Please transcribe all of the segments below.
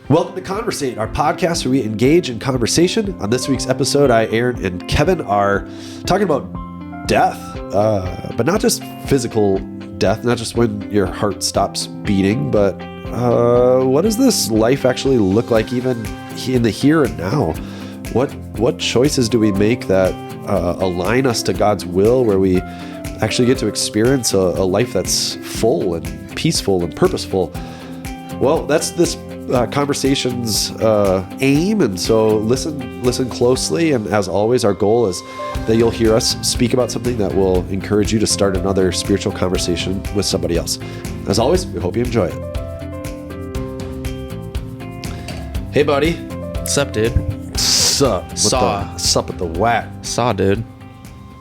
Welcome to Conversate, our podcast where we engage in conversation. On this week's episode, Aaron, and Kevin are talking about death, but not just physical death, not just when your heart stops beating, but what does this life actually look like even in the here and now? What choices do we make that align us to God's will, where we actually get to experience a life that's full and peaceful and purposeful? Well, that's this conversation's aim, and so listen closely. And as always, our goal is that you'll hear us speak about something that will encourage you to start another spiritual conversation with somebody else. As always, we hope you enjoy it. Hey, buddy. What's up, dude? Sup? Sup with the whack? Saw, dude.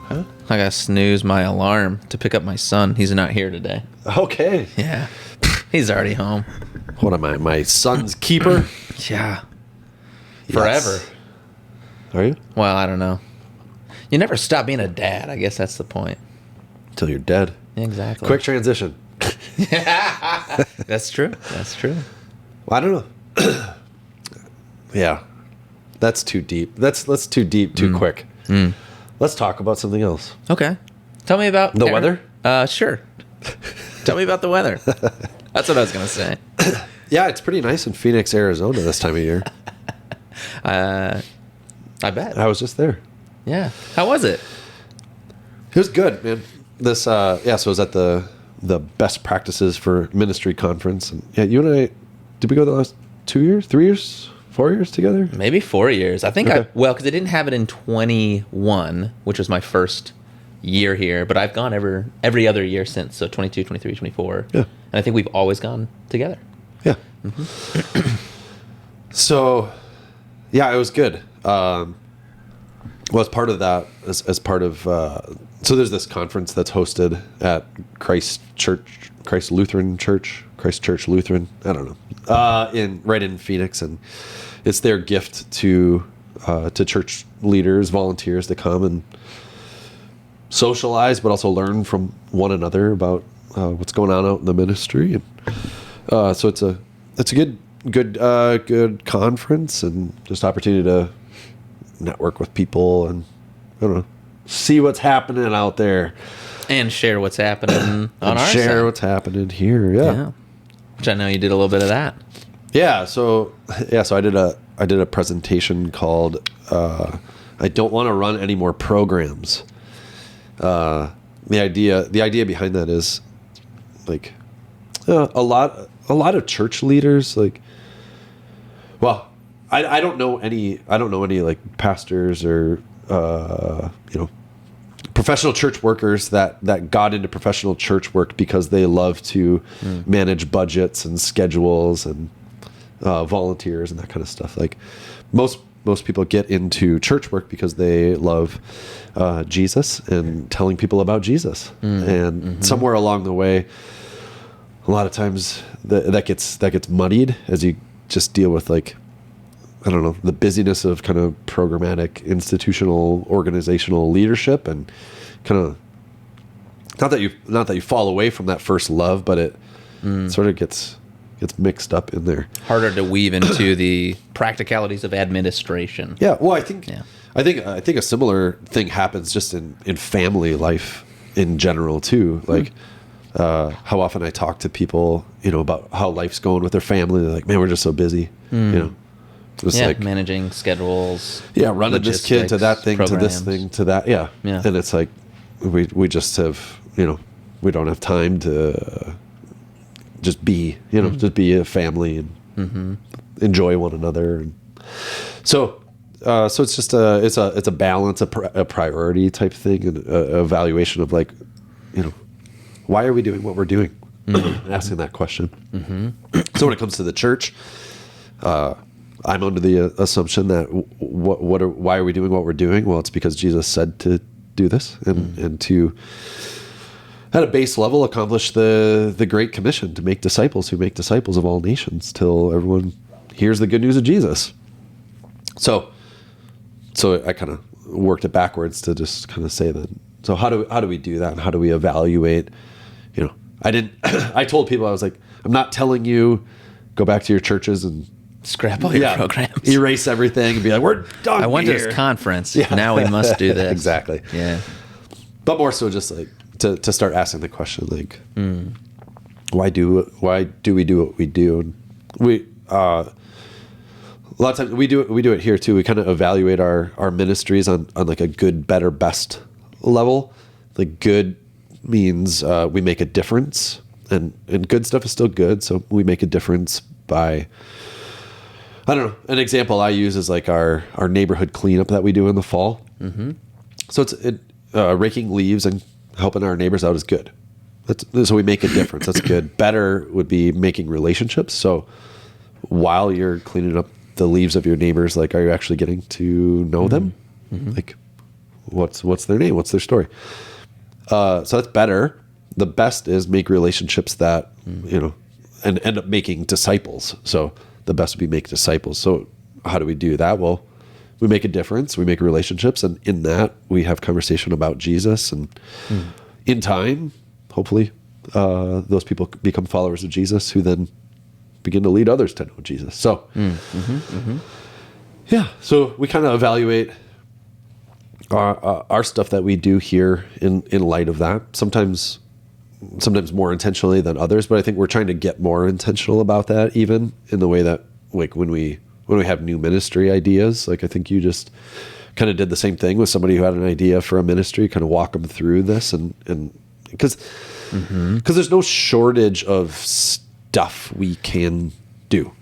Huh? I gotta snooze my alarm to pick up my son. He's not here today. Okay. Yeah. He's already home. What am I, my son's keeper? Yeah. Forever. Yes. Are you? Well, I don't know. You never stop being a dad. I guess that's the point. Until you're dead. Exactly. Quick transition. That's true. That's true. Well, I don't know. Yeah. That's too deep. That's too deep, too quick. Let's talk about something else. Okay. Tell me about the weather? Sure. Tell me about the weather. That's what I was going to say. Yeah, it's pretty nice in Phoenix, Arizona this time of year. I bet. I was just there. Yeah. How was it? It was good, man. This, so it was at the Best Practices for Ministry conference. And yeah, you and I, did we go the last 2 years, 3 years, 4 years together? Maybe 4 years. I think Okay. because I didn't have it in 21, which was my first year here, but I've gone every other year since. So 22, 23, 24. Yeah. And I think we've always gone together. Yeah. So, yeah, it was good. Well, as part of that, as part of, so there's this conference that's hosted at Christ Lutheran Church, I don't know, right in Phoenix, and it's their gift to church leaders, volunteers to come and socialize, but also learn from one another about what's going on out in the ministry. And so it's a good conference, and just opportunity to network with people and, I don't know, see what's happening out there And share what's happening on our side. Share what's happening here. Yeah. Which I know you did a little bit of that. Yeah. So I did a presentation called I Don't Want to Run Any More Programs. The idea behind that is like a lot of church leaders, like, well, I don't know any like pastors or professional church workers that got into professional church work because they love to manage budgets and schedules and volunteers and that kind of stuff. Like most people get into church work because they love Jesus and telling people about Jesus. And somewhere along the way, a lot of times that gets muddied as you just deal with, like, I don't know, the busyness of kind of programmatic, institutional, organizational leadership, and kind of not that you fall away from that first love, but it sort of gets mixed up in there. Harder to weave into the practicalities of administration. Yeah, well, I think a similar thing happens just in family life in general too. Like how often I talk to people, about how life's going with their family. They're like, man, we're just so busy, Just like managing schedules. Yeah, running this kid to that thing, programs. to this thing, to that. Yeah. And it's like we just have, we don't have time to just be, just be a family and enjoy one another. And so it's just it's a balance, a priority type thing, and a evaluation of, like, why are we doing what we're doing? Asking that question. So when it comes to the church, I'm under the assumption that why are we doing what we're doing? Well, it's because Jesus said to do this, and to, at a base level, accomplish the Great Commission to make disciples who make disciples of all nations till everyone hears the good news of Jesus. So I kind of worked it backwards to just kind of say that. So how do we do that? And how do we evaluate? I told people, I was like, I'm not telling you go back to your churches and scrap all your programs. Erase everything and be like, we're done. I went to here. this conference. Yeah. Now we must do this. Exactly. Yeah. But more so just like to start asking the question, like, why do we do what we do? And we a lot of times we do it here too. We kind of evaluate our ministries on like a good, better, best level. Like good means we make a difference, and good stuff is still good. So we make a difference by, I don't know. An example I use is like our neighborhood cleanup that we do in the fall. Mm-hmm. So it's raking leaves and helping our neighbors out is good. So we make a difference. That's good. Better would be making relationships. So while you're cleaning up the leaves of your neighbors, like, are you actually getting to know them? Mm-hmm. Like, what's their name? What's their story? So that's better. The best is make relationships that, and end up making disciples. So the best would be make disciples. So how do we do that? Well, we make a difference. We make relationships. And in that, we have conversation about Jesus. And in time, hopefully, those people become followers of Jesus who then begin to lead others to know Jesus. So, yeah. So we kind of evaluate our stuff that we do here in light of that. Sometimes more intentionally than others, but I think we're trying to get more intentional about that, even in the way that, like, when we have new ministry ideas. Like, I think you just kind of did the same thing with somebody who had an idea for a ministry, kind of walk them through this, and because there's no shortage of stuff we can do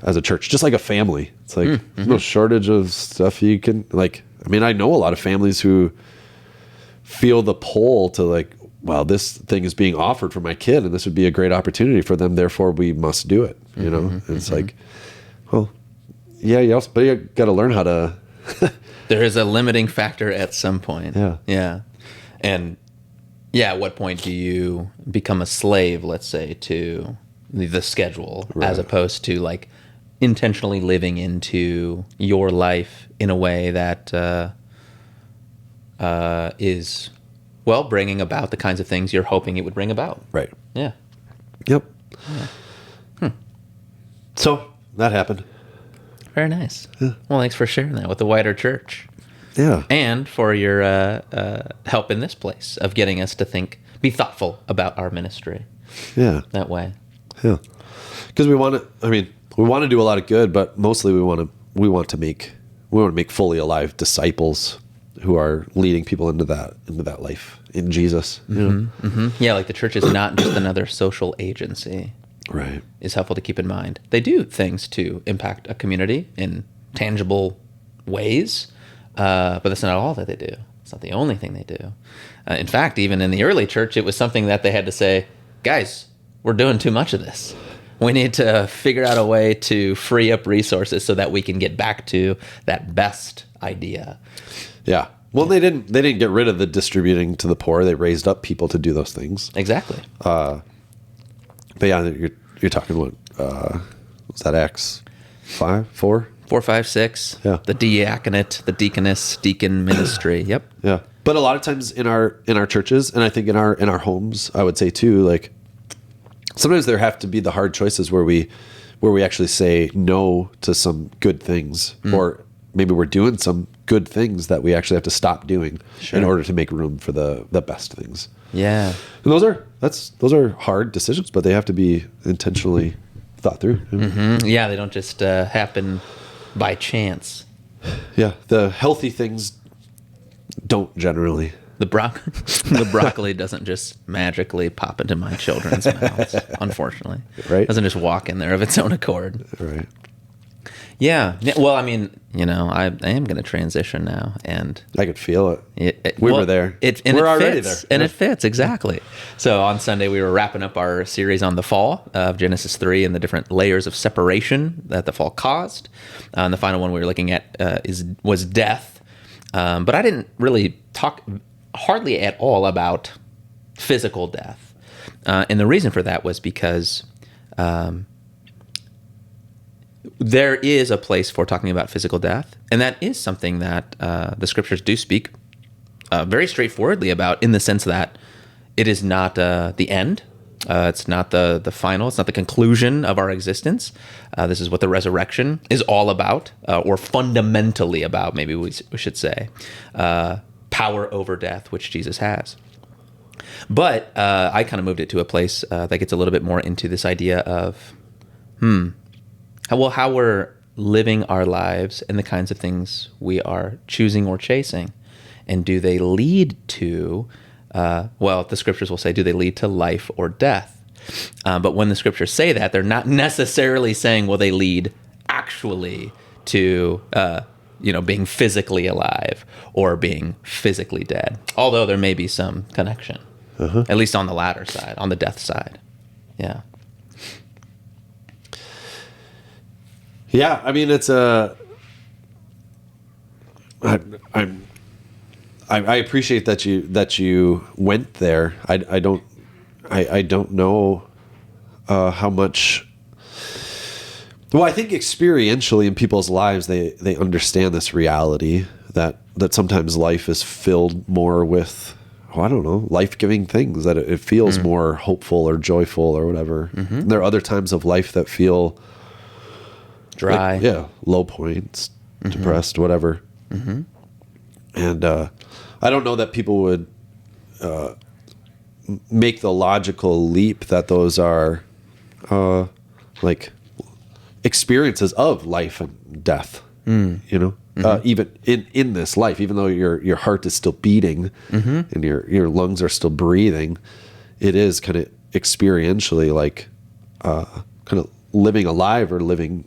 as a church, just like a family. It's like there's no shortage of stuff you can, like, I mean, I know a lot of families who feel the pull to, like, wow, this thing is being offered for my kid and this would be a great opportunity for them, therefore we must do it, And it's like, well, yeah, but you got to learn how to. There is a limiting factor at some point. Yeah. And at what point do you become a slave, let's say, to the schedule, as opposed to, like, intentionally living into your life in a way that is, well, bringing about the kinds of things you're hoping it would bring about. Right. Yeah. Yep. Yeah. So that happened. Very nice. Yeah. Well, thanks for sharing that with the wider church. Yeah. And for your help in this place of getting us to be thoughtful about our ministry. Yeah. That way. Yeah. Because we want to do a lot of good, but mostly we want to make fully alive disciples who are leading people into that life in Jesus. Yeah, like the church is not just another social agency. Right. Is helpful to keep in mind. They do things to impact a community in tangible ways, but that's not all that they do. It's not the only thing they do. In fact, even in the early church, it was something that they had to say, guys, we're doing too much of this. We need to figure out a way to free up resources so that we can get back to that best idea. Yeah. Well, they didn't get rid of the distributing to the poor. They raised up people to do those things. Exactly. But yeah, you're talking what? Was that Acts 5, 4? 4, 5, 6. Yeah. The diaconate, the deaconess, deacon ministry. Yep. Yeah. But a lot of times in our churches, and I think in our homes, I would say too, like, sometimes there have to be the hard choices where we actually say no to some good things, or maybe we're doing some good things that we actually have to stop doing in order to make room for the best things. Yeah. And those are hard decisions, but they have to be intentionally thought through. Yeah, they don't just happen by chance. Yeah, the healthy things don't generally. The broccoli doesn't just magically pop into my children's mouths, unfortunately. Right. It doesn't just walk in there of its own accord. Right. Yeah. Well, I mean, I am going to transition now, and I could feel it. We were there. We're already there. And it fits, exactly. So on Sunday, we were wrapping up our series on the fall of Genesis 3 and the different layers of separation that the fall caused. And the final one we were looking at was death. But I didn't really talk hardly at all about physical death. And the reason for that was because there is a place for talking about physical death, and that is something that the scriptures do speak very straightforwardly about, in the sense that it is not the end It's not the final. It's not the conclusion of our existence. This is what the resurrection is all about, or fundamentally about, maybe we should say. Power over death, which Jesus has. But I kind of moved it to a place that gets a little bit more into this idea of, how we're living our lives and the kinds of things we are choosing or chasing. And do they lead to, the scriptures will say, do they lead to life or death? But when the scriptures say that, they're not necessarily saying, well, they lead actually to, being physically alive or being physically dead. Although there may be some connection, at least on the latter side, on the death side. Yeah. Yeah, I mean, it's I appreciate that you went there. I don't know how much. Well, I think experientially in people's lives, they understand this reality that sometimes life is filled more with, life-giving things, that it feels more hopeful or joyful or whatever. There are other times of life that feel dry, low points, depressed, whatever. And I don't know that people would make the logical leap that those are like experiences of life and death. Even in this life, even though your heart is still beating and your lungs are still breathing, it is kind of experientially like kind of living alive or living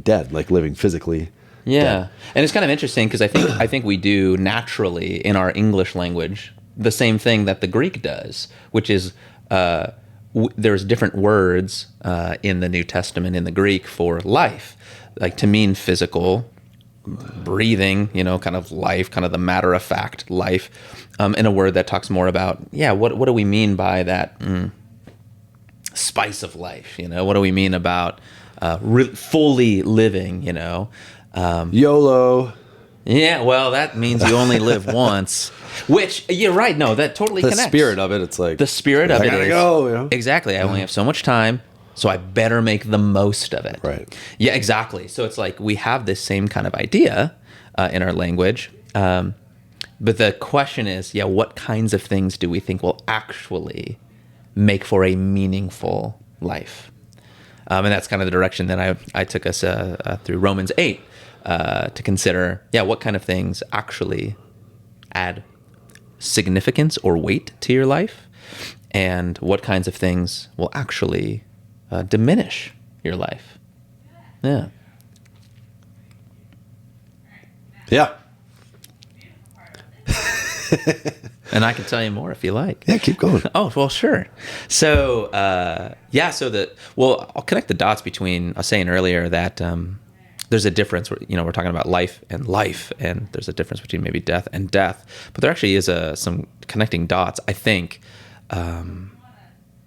dead, like living physically. Yeah. dead. And it's kind of interesting because I think we do naturally in our English language the same thing that the Greek does, which is there's different words in the New Testament in the Greek for life, like to mean physical, breathing, kind of life, kind of the matter of fact life, and a word that talks more about, what do we mean by that spice of life? What do we mean about fully living? YOLO. Yeah, well, that means you only live once. Which, you're right. No, that totally connects. The spirit of it, it's like... The spirit of it gotta is... go, Exactly. I only have so much time, so I better make the most of it. Right. Yeah, exactly. So it's like we have this same kind of idea in our language. But the question is, what kinds of things do we think will actually make for a meaningful life? And that's kind of the direction that I took us through Romans 8 to consider, what kind of things actually add significance or weight to your life, and what kinds of things will actually diminish your life. Yeah. Yeah. And I can tell you more if you like. Yeah, keep going. Oh, well, sure. So, I'll connect the dots between, I was saying earlier that there's a difference, we're talking about life, and there's a difference between maybe death and death, but there actually is some connecting dots, I think,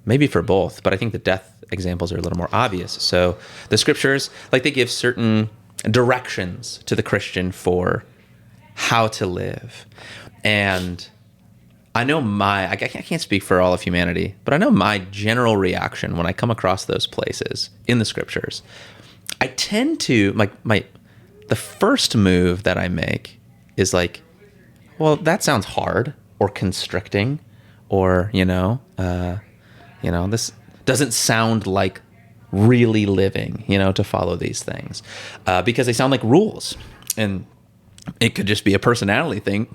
maybe for both, but I think the death examples are a little more obvious. So the scriptures, like, they give certain directions to the Christian for how to live. And I know I can't speak for all of humanity, but I know my general reaction when I come across those places in the scriptures, I tend to, the first move that I make is like, well, that sounds hard or constricting, or, this doesn't sound like really living, to follow these things, because they sound like rules. And it could just be a personality thing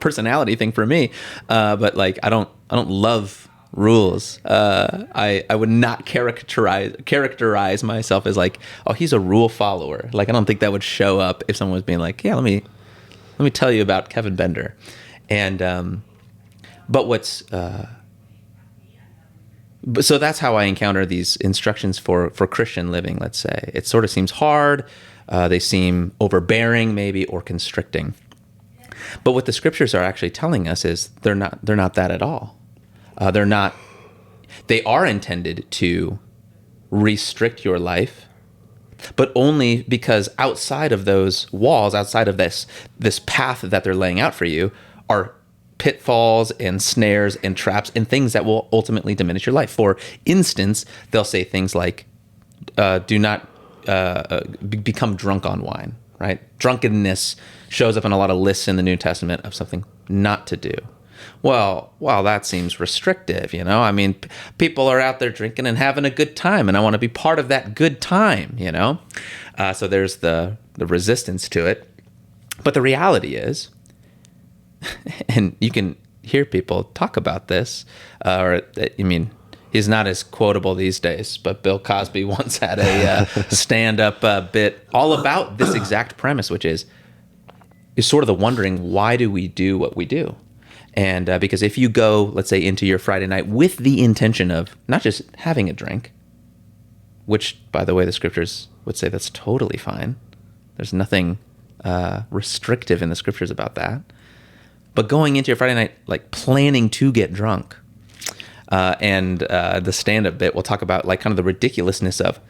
for me. But like, I don't love rules. I would not characterize myself as like, oh, he's a rule follower. Like, I don't think that would show up if someone was being like, yeah, let me tell you about Kevin Bender. And, but what's, so that's how I encounter these instructions for Christian living, let's say. It sort of seems hard. They seem overbearing, maybe, or constricting. But what the scriptures are actually telling us is they're not that at all. They are intended to restrict your life, but only because outside of those walls, outside of this path that they're laying out for you, are pitfalls and snares and traps and things that will ultimately diminish your life. For instance, they'll say things like, do not become drunk on wine, right? Drunkenness shows up in a lot of lists in the New Testament of something not to do. Well, that seems restrictive, you know? I mean, people are out there drinking and having a good time, and I want to be part of that good time, you know? So there's the resistance to it. But the reality is, and you can hear people talk about this, he's not as quotable these days, but Bill Cosby once had a stand-up bit all about this exact premise, which is sort of the wondering, why do we do what we do? And because if you go, let's say, into your Friday night with the intention of not just having a drink, which, by the way, the scriptures would say that's totally fine. There's nothing restrictive in the scriptures about that. But going into your Friday night, like planning to get drunk, and the stand-up bit will talk about like kind of the ridiculousness of,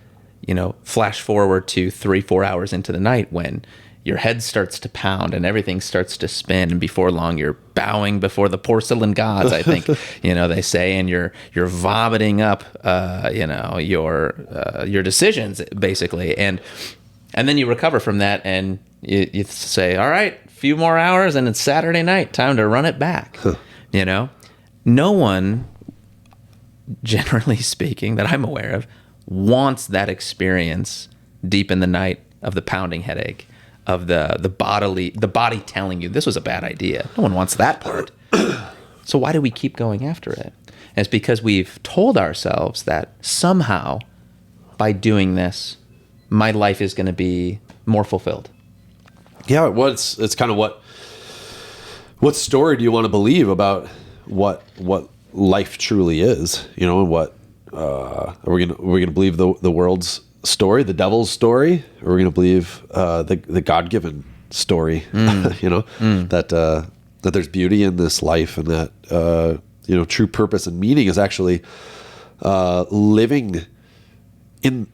you know, flash forward to 3-4 hours into the night when your head starts to pound and everything starts to spin, and before long you're bowing before the porcelain gods, I think, you know, they say, and you're vomiting up, your decisions basically, and then you recover from that, and you say, all right, a few more hours, and it's Saturday night, time to run it back. You know, no one, generally speaking, that I'm aware of, wants that experience deep in the night of the pounding headache, of the body telling you this was a bad idea. No one wants that part. So why do we keep going after it? And it's because we've told ourselves that somehow by doing this, my life is going to be more fulfilled. Yeah, it's kind of what story do you want to believe about what life truly is? You know, and what are we gonna believe the world's story, the devil's story, or we're going to believe the God-given story? You know, that there's beauty in this life, and that true purpose and meaning is actually living in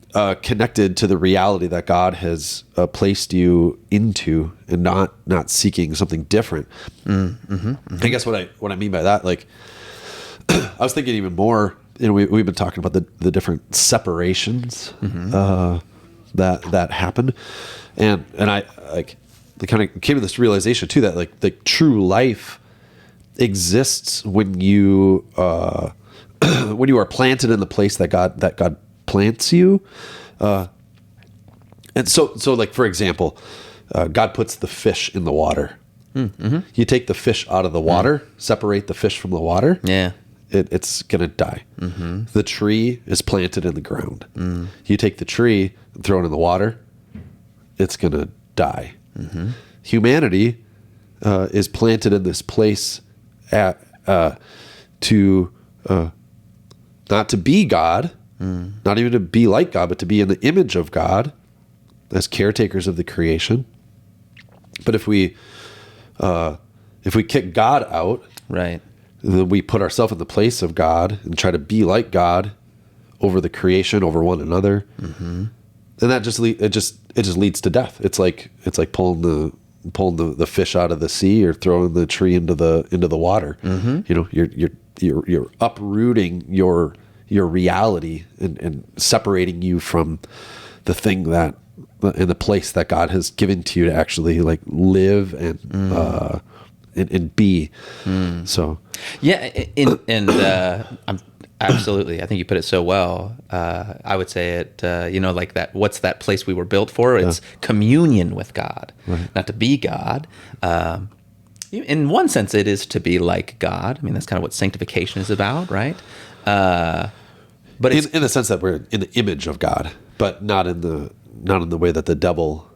connected to the reality that God has placed you into, and not seeking something different. I guess what I mean by that, like, I was thinking even more. You know, we've been talking about the different separations that happen, and I like kind of came to this realization too, that like the true life exists when you are planted in the place that God plants you, and so like, for example, God puts the fish in the water. You take the fish out of the water, separate the fish from the water. Yeah. It's going to die. The tree is planted in the ground. You take the tree and throw it in the water, it's going to die. Humanity is planted in this place to not to be God, not even to be like God, but to be in the image of God as caretakers of the creation. But if we kick God out, right, then we put ourselves in the place of God and try to be like God over the creation, over one another, and that just leads to death. It's like pulling the fish out of the sea, or throwing the tree into the water. You know, you're uprooting your reality and separating you from the thing that in the place that God has given to you to actually like live and be. So yeah, I'm absolutely, I think you put it so well. I would say it, like that, what's that place we were built for? It's communion with God, not to be God. In one sense, it is to be like God. I mean, that's kind of what sanctification is about, right? But it's, in the sense that we're in the image of God, but not in the way that the devil,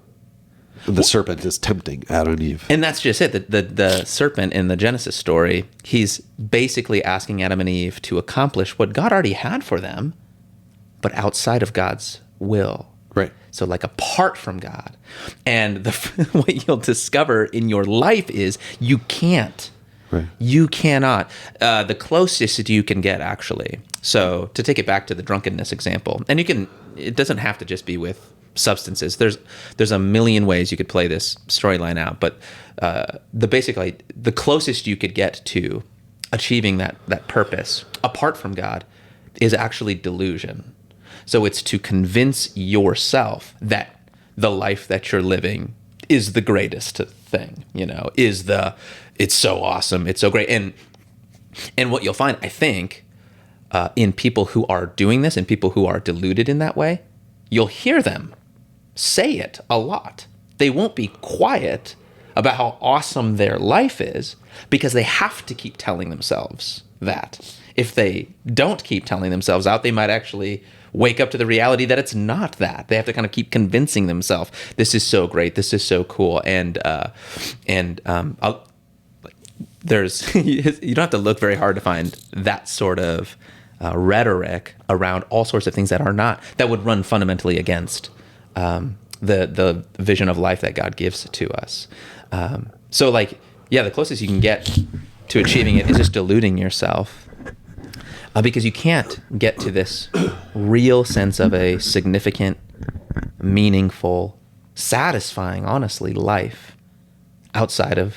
the serpent, is tempting Adam and Eve. And that's just it. The serpent in the Genesis story, he's basically asking Adam and Eve to accomplish what God already had for them, but outside of God's will. Right. So like apart from God. And what you'll discover in your life is you can't. Right. You cannot. The closest you can get, actually. So to take it back to the drunkenness example, and it doesn't have to just be with substances. There's a million ways you could play this storyline out, but the closest you could get to achieving that purpose apart from God is actually delusion. So it's to convince yourself that the life that you're living is the greatest thing, it's so awesome, it's so great. And what you'll find, I think, in people who are doing this and people who are deluded in that way, you'll hear them say it a lot. They won't be quiet about how awesome their life is because they have to keep telling themselves that. If they don't keep telling themselves out, they might actually wake up to the reality that it's not that. They have to kind of keep convincing themselves, this is so great, this is so cool. There's you don't have to look very hard to find that sort of rhetoric around all sorts of things that would run fundamentally against the vision of life that God gives to us. The closest you can get to achieving it is just deluding yourself. Because you can't get to this real sense of a significant, meaningful, satisfying, honestly, life outside of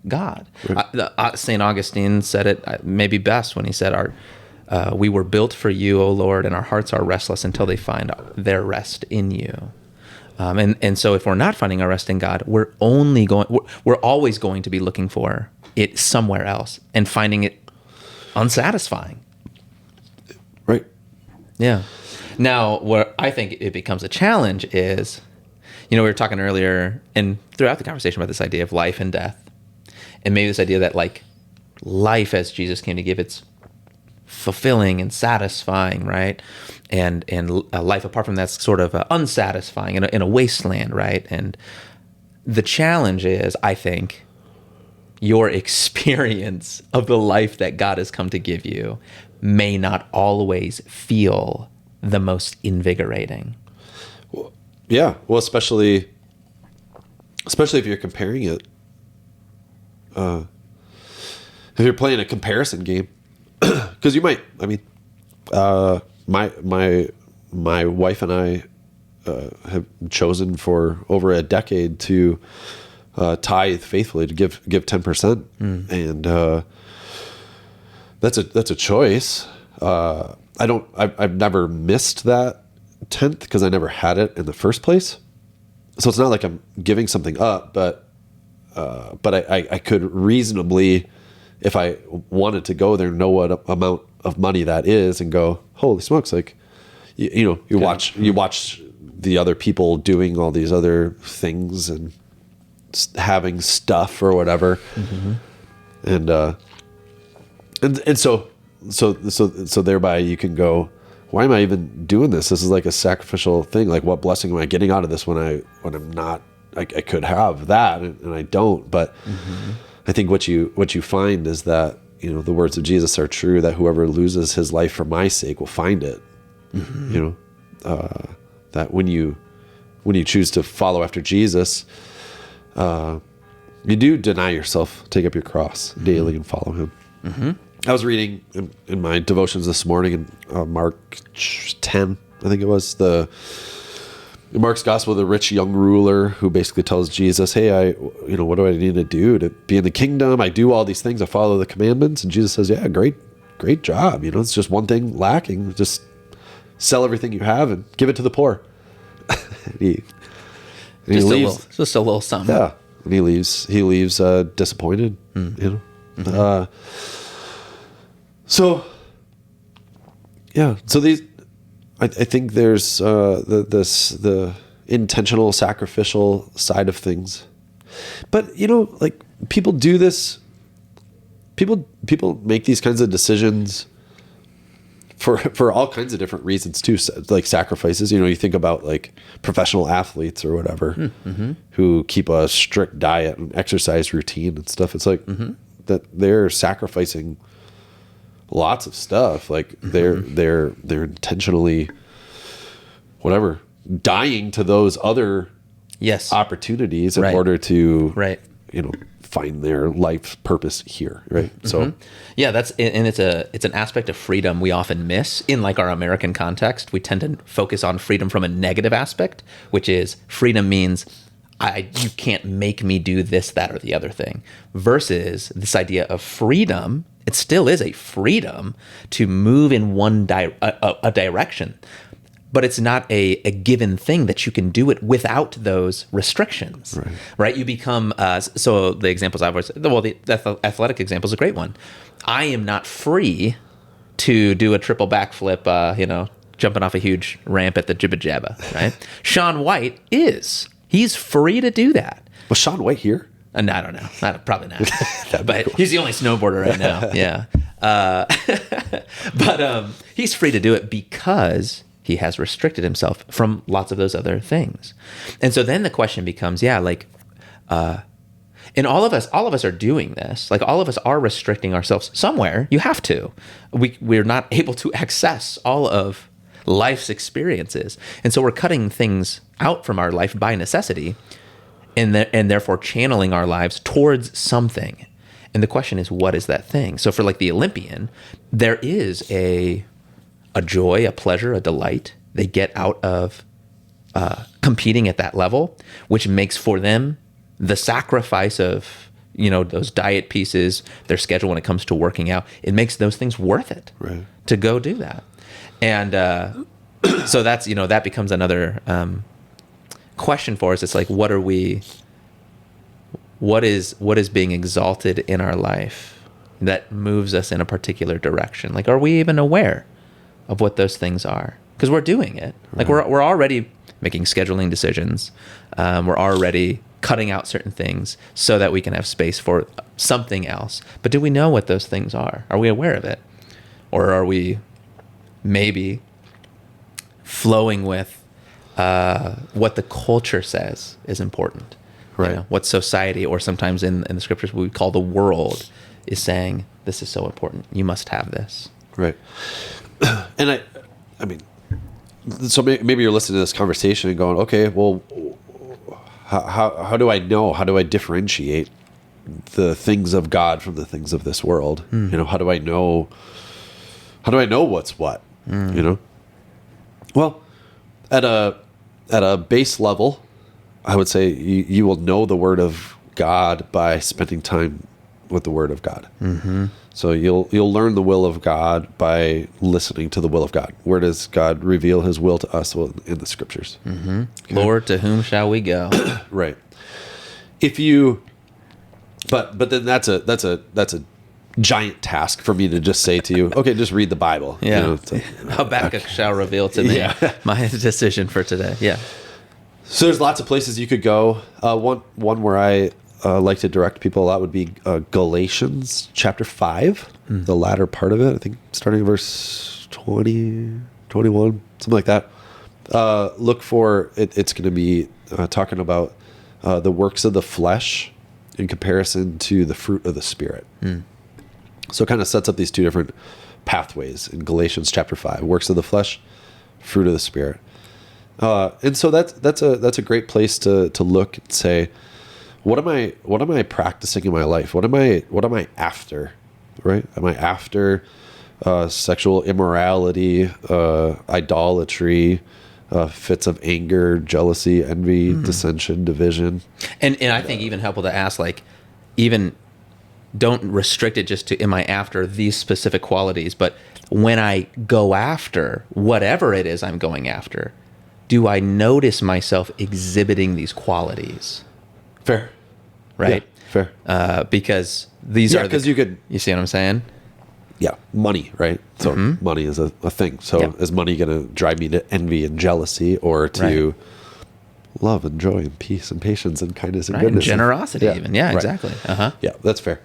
God. Right. St. Augustine said it maybe best when he said, we were built for you, O Lord, and our hearts are restless until they find their rest in you. And so if we're not finding our rest in God, we're always going to be looking for it somewhere else and finding it unsatisfying. Right. Yeah. Now, where I think it becomes a challenge is, we were talking earlier and throughout the conversation about this idea of life and death, and maybe this idea that like life as Jesus came to give, it's fulfilling and satisfying, right? And a life apart from that's sort of unsatisfying in a wasteland, right? And the challenge is, I think, your experience of the life that God has come to give you may not always feel the most invigorating. Well, yeah. Well, especially if you're comparing it. If you're playing a comparison game, because you might. I mean, my wife and I have chosen for over a decade to tithe faithfully, to give 10%, and that's a choice. I've never missed that 10th because I never had it in the first place. So it's not like I'm giving something up, but I could reasonably, if I wanted to go there, know what amount of money that is, and go, holy smokes! Like, you watch the other people doing all these other things and having stuff or whatever, and so thereby you can go, why am I even doing this? This is like a sacrificial thing. Like, what blessing am I getting out of this when I'm not? I could have that and I don't. But I think what you find is that the words of Jesus are true, that whoever loses his life for my sake will find it. That when you choose to follow after Jesus, you do deny yourself, take up your cross daily and follow him. I was reading in my devotions this morning in Mark 10, I think it was, in Mark's gospel, the rich young ruler who basically tells Jesus, hey, what do I need to do to be in the kingdom? I do all these things. I follow the commandments. And Jesus says, yeah, great job. It's just one thing lacking. Just sell everything you have and give it to the poor. He leaves. Just a little something. Yeah. And he leaves disappointed, So these, I think there's the intentional sacrificial side of things, but like people do this. People make these kinds of decisions for all kinds of different reasons too, like sacrifices. You think about like professional athletes or whatever who keep a strict diet and exercise routine and stuff. It's like that they're sacrificing lots of stuff. Like they're intentionally dying to those other opportunities in order to find their life purpose here, right? So yeah, it's an aspect of freedom we often miss in like our American context. We tend to focus on freedom from a negative aspect, which is freedom means you can't make me do this, that, or the other thing, versus this idea of freedom. It still is a freedom to move in a direction, but it's not a given thing that you can do it without those restrictions, right? You become, so the examples I've always, well, the athletic example is a great one. I am not free to do a triple backflip, jumping off a huge ramp at the Jibba Jabba, right? Shaun White is. He's free to do that. Was Shaun White here? I don't know. Probably not. But cool. He's the only snowboarder right now. Yeah. But he's free to do it because he has restricted himself from lots of those other things. And so then the question becomes, and all of us are doing this. Like all of us are restricting ourselves somewhere. You have to. We're not able to access all of life's experiences. And so we're cutting things out from our life by necessity and therefore channeling our lives towards something. And the question is, what is that thing? So for like the Olympian, there is a joy, a pleasure, a delight they get out of competing at that level, which makes for them the sacrifice of, those diet pieces, their schedule when it comes to working out. It makes those things worth it to go do that. And so that's, that becomes another question for us. It's like, what is being exalted in our life that moves us in a particular direction? Like, are we even aware of what those things are? Because we're doing it. Like we're already making scheduling decisions. We're already cutting out certain things so that we can have space for something else. But do we know what those things are? Are we aware of it? Or are we maybe flowing with what the culture says is important? Right. What society, or sometimes in the scriptures what we call the world, is saying, this is so important. You must have this. Right. And I mean, so maybe you're listening to this conversation and going, okay, well, how do I know? How do I differentiate the things of God from the things of this world? How do I know what's what? Well, at a base level, I would say you will know the Word of God by spending time with the Word of God. So you'll learn the will of God by listening to the will of God. Where does God reveal His will to us? Well, in the Scriptures. Okay. Lord, to whom shall we go? Right. If you, but then that's a giant task for me to just say to you, okay, just read the Bible. Yeah. Habakkuk shall reveal to me my decision for today. Yeah. So there's lots of places you could go. One where I like to direct people a lot would be Galatians chapter 5, the latter part of it. I think starting in verse 20, 21, something like that. Look for it. It's going to be talking about the works of the flesh in comparison to the fruit of the Spirit. So it kind of sets up these two different pathways in Galatians chapter 5: works of the flesh, fruit of the Spirit. And so that's a great place to look and say, what am I practicing in my life? What am I after? Right? Am I after sexual immorality, idolatry, fits of anger, jealousy, envy, dissension, division? And I think even helpful to ask, like, even don't restrict it just to, am I after these specific qualities? But when I go after whatever it is I'm going after, do I notice myself exhibiting these qualities? Fair. Right? Yeah, fair. Because these are because you see what I'm saying? Yeah, money, right? So money is a thing. So is money going to drive me to envy and jealousy, or to love and joy and peace and patience and kindness and goodness? And generosity even. Yeah, exactly. Yeah, that's fair.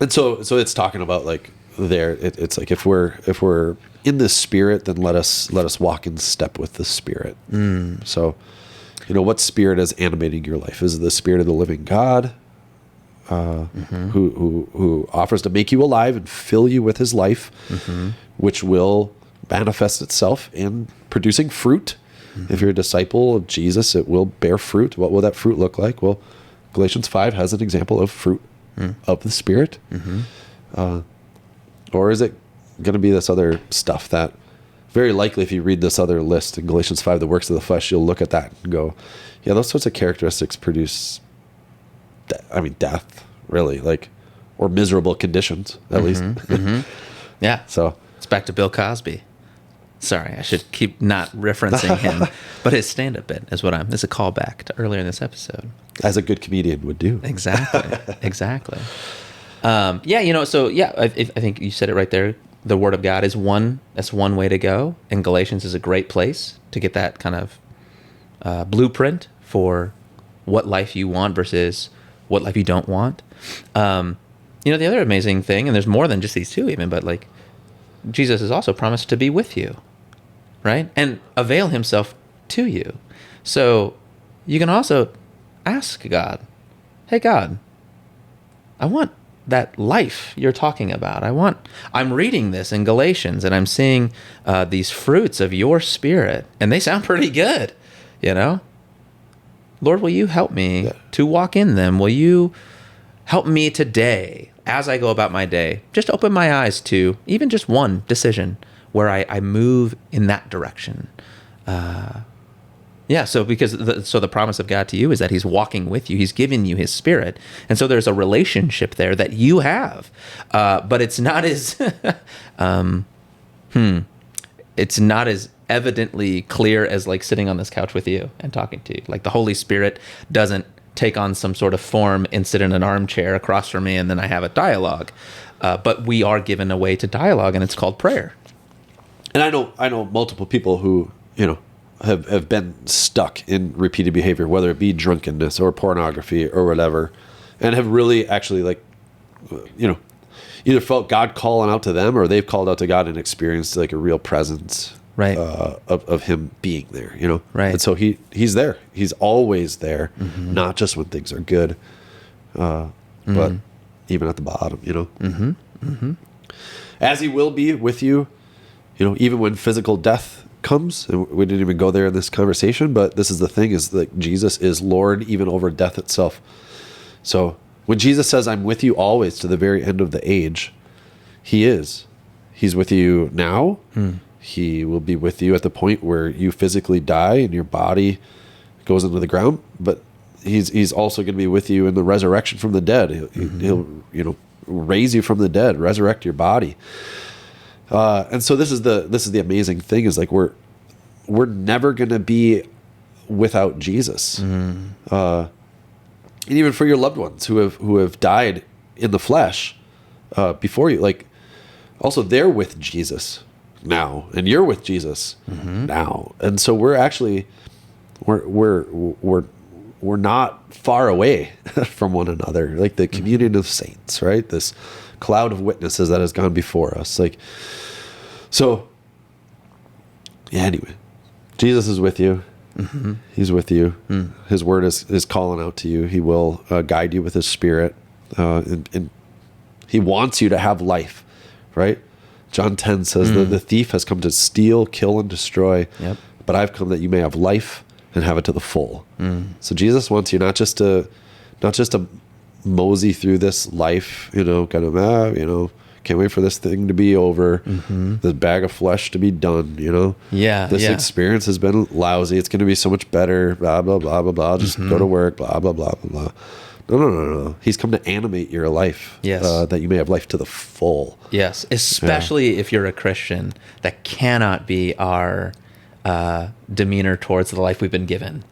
And so it's talking about like it's like if we're in the Spirit, then let us walk in step with the Spirit. So, what spirit is animating your life? Is it the Spirit of the living God, who offers to make you alive and fill you with His life, which will manifest itself in producing fruit? If you're a disciple of Jesus, it will bear fruit. What will that fruit look like? Well, Galatians 5 has an example of fruit of the Spirit. Or is it going to be this other stuff that very likely, if you read this other list in Galatians 5, the works of the flesh, you'll look at that and go, yeah, those sorts of characteristics produce, death, really, like, or miserable conditions, at least. Yeah. So it's back to Bill Cosby. Sorry, I should keep not referencing him, but his stand-up bit is it's a callback to earlier in this episode. As a good comedian would do. Exactly. I think you said it right there. The Word of God is that's one way to go, and Galatians is a great place to get that kind of blueprint for what life you want versus what life you don't want. The other amazing thing, and there's more than just these two even, but like Jesus has also promised to be with you, right? And avail himself to you. So you can also ask God, hey, God, I want that life you're talking about. I'm reading this in Galatians and I'm seeing these fruits of your Spirit, and they sound pretty good, Lord, will you help me to walk in them? Will you help me today as I go about my day? Just open my eyes to even just one decision where I move in that direction. So the promise of God to you is that he's walking with you. He's given you his Spirit. And so there's a relationship there that you have. But it's not as it's not as evidently clear as like sitting on this couch with you and talking to you. Like the Holy Spirit doesn't take on some sort of form and sit in an armchair across from me and then I have a dialogue. But we are given a way to dialogue, and it's called prayer. And I know multiple people who, have been stuck in repeated behavior, whether it be drunkenness or pornography or whatever, and have really actually either felt God calling out to them or they've called out to God and experienced like a real presence of him being there, Right. And so he's there. He's always there, not just when things are good, but even at the bottom, As he will be with you, even when physical death comes. And we didn't even go there in this conversation, but this is the thing, is that Jesus is Lord even over death itself. So when Jesus says, I'm with you always to the very end of the age, he is. He's with you now. He will be with you at the point where you physically die and your body goes into the ground, but he's also going to be with you in the resurrection from the dead. He'll raise you from the dead, resurrect your body. And so this is the amazing thing, is like we're never going to be without Jesus. And even for your loved ones who have died in the flesh before you, like also they're with Jesus now, and you're with Jesus now. And so we're actually we're not far away from one another, like the communion of saints, right? This cloud of witnesses that has gone before us. Anyway, Jesus is with you. He's with you. His word is calling out to you. He will guide you with his Spirit. And he wants you to have life, right? John 10 says that the thief has come to steal, kill, and destroy. Yep. But I've come that you may have life and have it to the full. So Jesus wants you not just to mosey through this life, can't wait for this thing to be over, this bag of flesh to be done, This experience has been lousy. It's going to be so much better, blah, blah, blah, blah, blah. Just go to work, blah, blah, blah, blah, blah. No. He's come to animate your life, that you may have life to the full. Yes, especially if you're a Christian. That cannot be our demeanor towards the life we've been given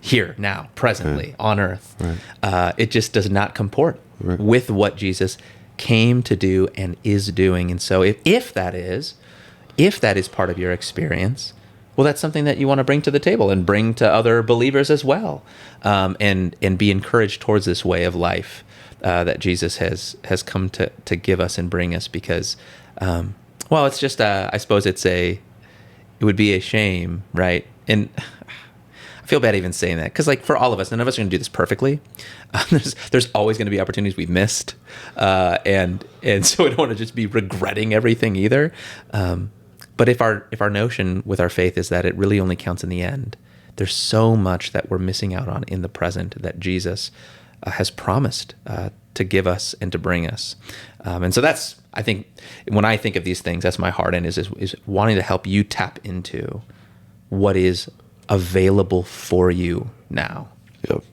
here, now, presently, on earth. Right. It just does not comport with what Jesus came to do and is doing. And so if that is part of your experience, well, that's something that you want to bring to the table and bring to other believers as well, and be encouraged towards this way of life that Jesus has come to give us and bring us, because, it's just, I suppose it would be a shame, right? And I feel bad even saying that, because like for all of us, none of us are going to do this perfectly. There's always going to be opportunities we've missed, and so we don't want to just be regretting everything either. But if our notion with our faith is that it really only counts in the end, there's so much that we're missing out on in the present that Jesus has promised to give us and to bring us. And so that's, I think, when I think of these things, that's my heart end is wanting to help you tap into what is available for you now. Yep.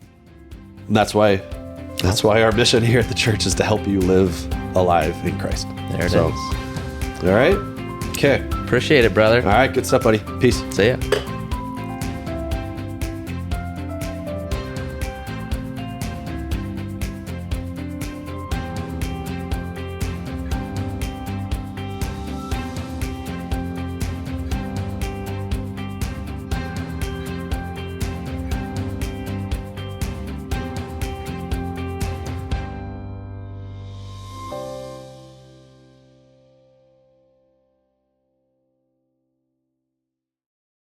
That's why our mission here at the church is to help you live alive in Christ. There it is. All right. Okay. Appreciate it, brother. All right. Good stuff, buddy. Peace. See ya.